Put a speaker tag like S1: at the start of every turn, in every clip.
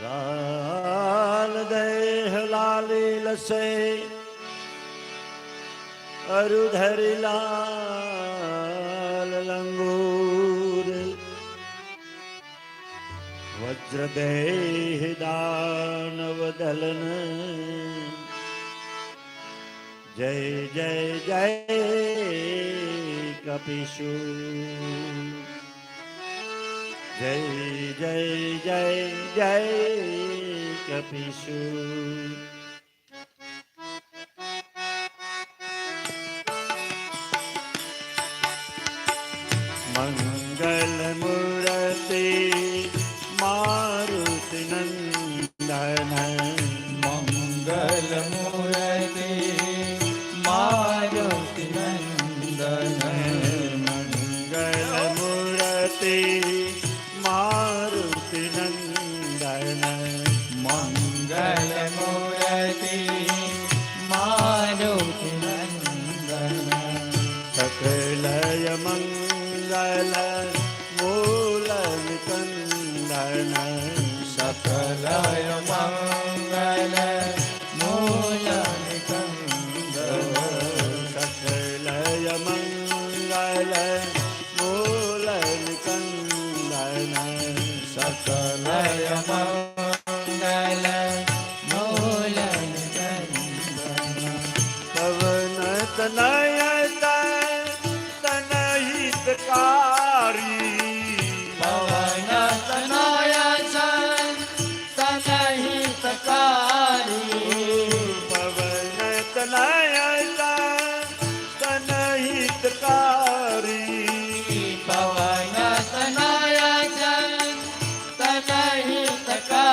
S1: લાલ દેહ લાલી લસે અરુધરી લાલ લંગૂર વજ્રદેહ દાનવ દલન જય જય જય કપિશુ જય જય જય જય કપિશુ મંગલ મૂર્તિ મારુતિ નંદન
S2: મંગલ મૂર્તિ મારુતિ નંદન
S1: મંગલ મૂર્તિ મારુતિ નંદન
S2: મંગલ મૂર્તિ મારુતિ નંદન
S1: સકલય મંગલ મૂલ નિકંદન
S2: સકલય મંગલ મૂલ નિકંદન
S1: સકલય મંગલ મૂલ નિકંદન
S2: સકલય મંગલ મૂલ નિકંદન
S1: પવન તનય તનહિતકારી
S2: પવન તનય તનહિતકારી
S1: પવન તનય તનહિતકારી
S2: પવન તનય તનહિતકારી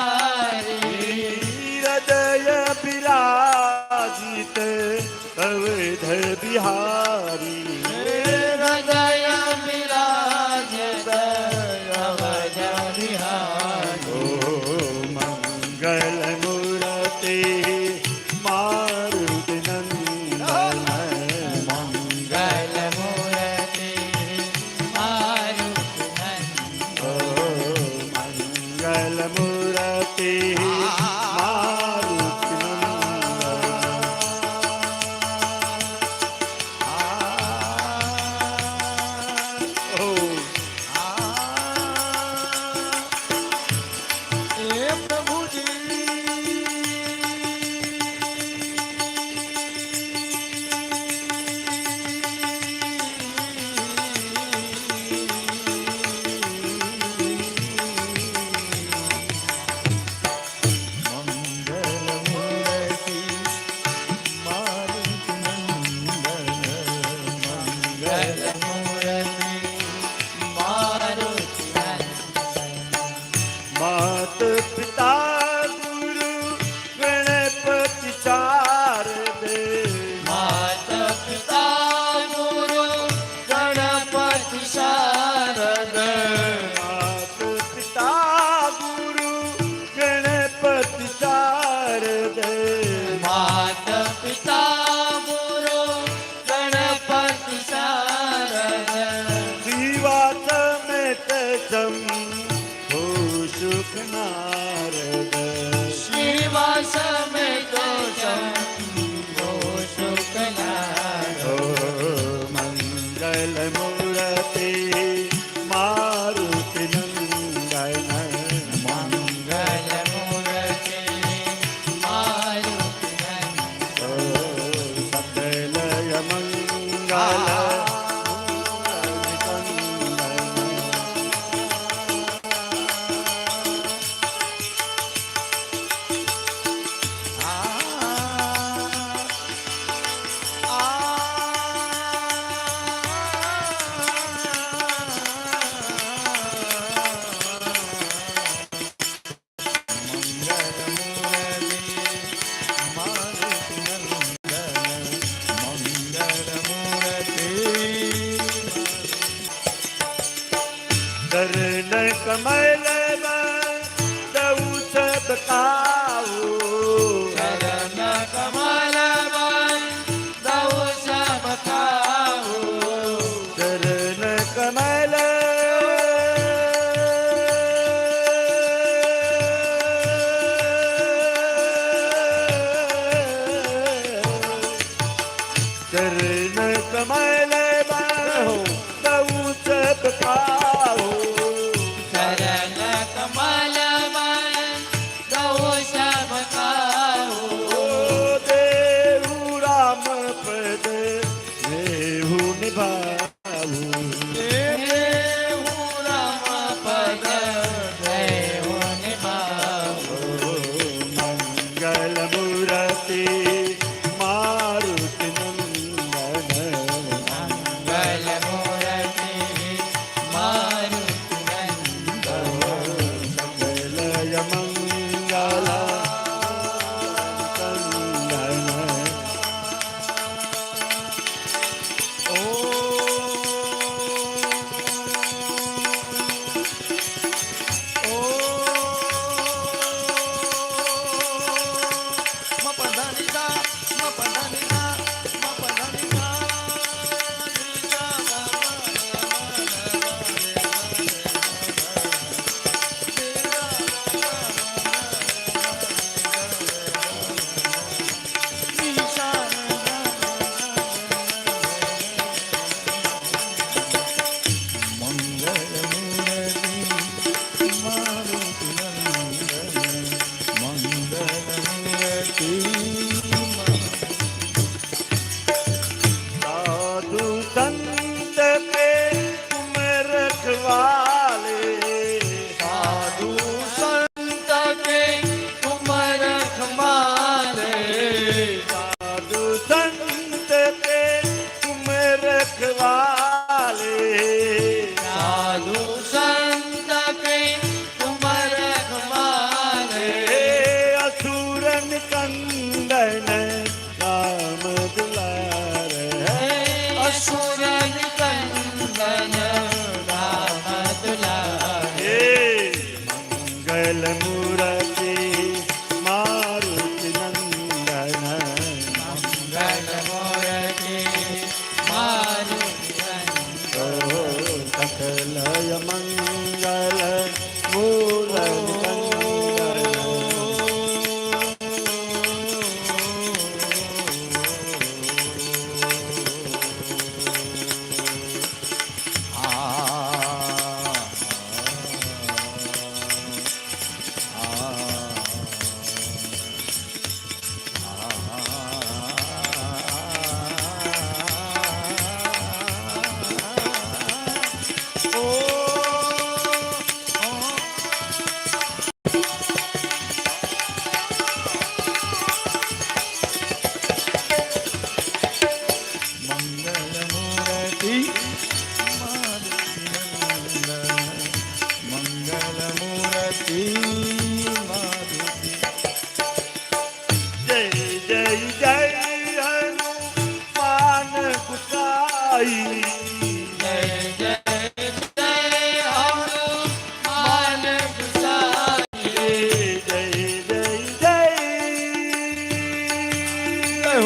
S1: હૃદય બિરાજિત અવધ બિહારી
S2: હૃદય વિરાજત અવધ વિહારી
S1: મંગલ મૂર્તિ મારુતિ નંદન
S2: મંગલ મૂર્તિ મારુતિ નંદન
S1: મંગલ મૂર્તિ મારુતિ માત પિતા ગુરુ ગણપતિ શારદે
S2: માત પિતા ગુરુ ગણપતિ શારદ
S1: માત પિતા ગુરુ ગણપતિ શારદે
S2: માત પિતા ગુરુ ગણપતિ શારદ
S1: જીવા સમેત જમ હો સુખ નારદ
S2: શ્રીવાસ મેં તો શંભો શુકનાર
S1: ઓ મંગલ મૂર્તિ મારુતિ નંદન
S2: મંગલ મૂર્તિ મારુતિ નંદન
S1: સકલય મંગલ ચરણ કમલ દઉ સબકાઓ
S2: ચરણ કમલ દૌ સબકાઓ
S1: ચરણ કમલ सकलय मंगल मूल
S2: મંગલમૂર્તિ
S1: जय जय जय हनुमान गुसाई
S2: જય જય જય હનુમાન ગુસાઈ
S1: जय जय जय
S2: હો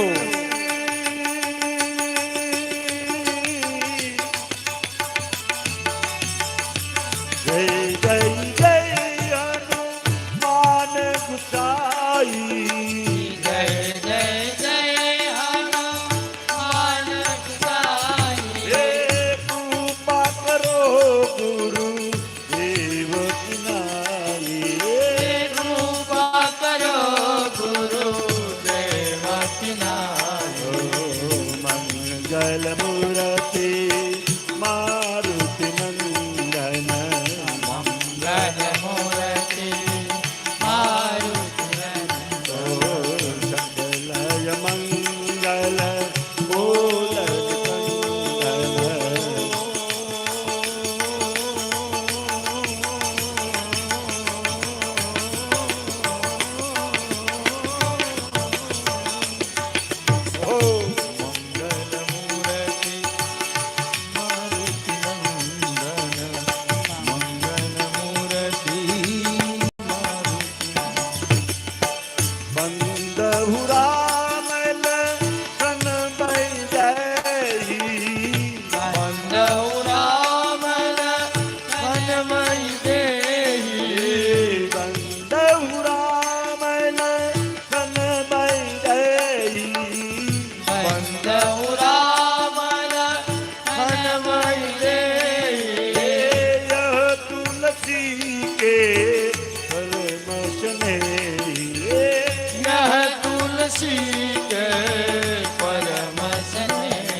S1: जय जय जय हनुमान गुसाई
S2: જય જય જય હનુમાન ગુસાઈ
S1: हे कृपा करो गुरु देव नाई
S2: કૃપા કરો ગુરુ દેવ કિનારો
S1: मंगल मूर्ति मारुति नंदन
S2: મંગલમૂર્તિ મારુતિ
S1: सकलय मंगल मूल
S2: મંગલમૂર્તિ મારુતિ નંદન મંગલમૂર્તિ
S1: बंदहुरामल कन बैजही
S2: બંદવરામલ મનમય દેહી
S1: बंदहुरामल कन बैजही
S2: બંદવરામલ મનમય દેહી
S1: यह तुलसी के परम स्नेही
S2: यह तुलसी के परम स्नेह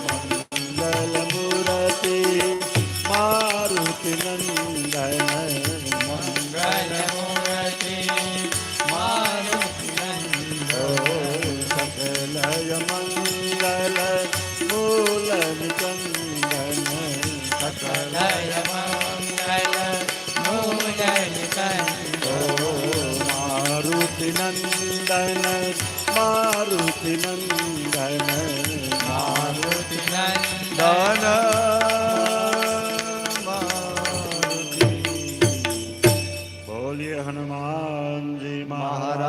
S1: मंगल मूर्ति मारुति नंदन
S2: मंगलमूर्ति मारुति नंदन
S1: सकलय मंगल मूल चंदन
S2: सकलय मंगल मूल
S1: मारुति नंदन मारुति नंदन
S2: मारुति नंदन
S1: मारुति बोलिए हनुमान जी महाराज।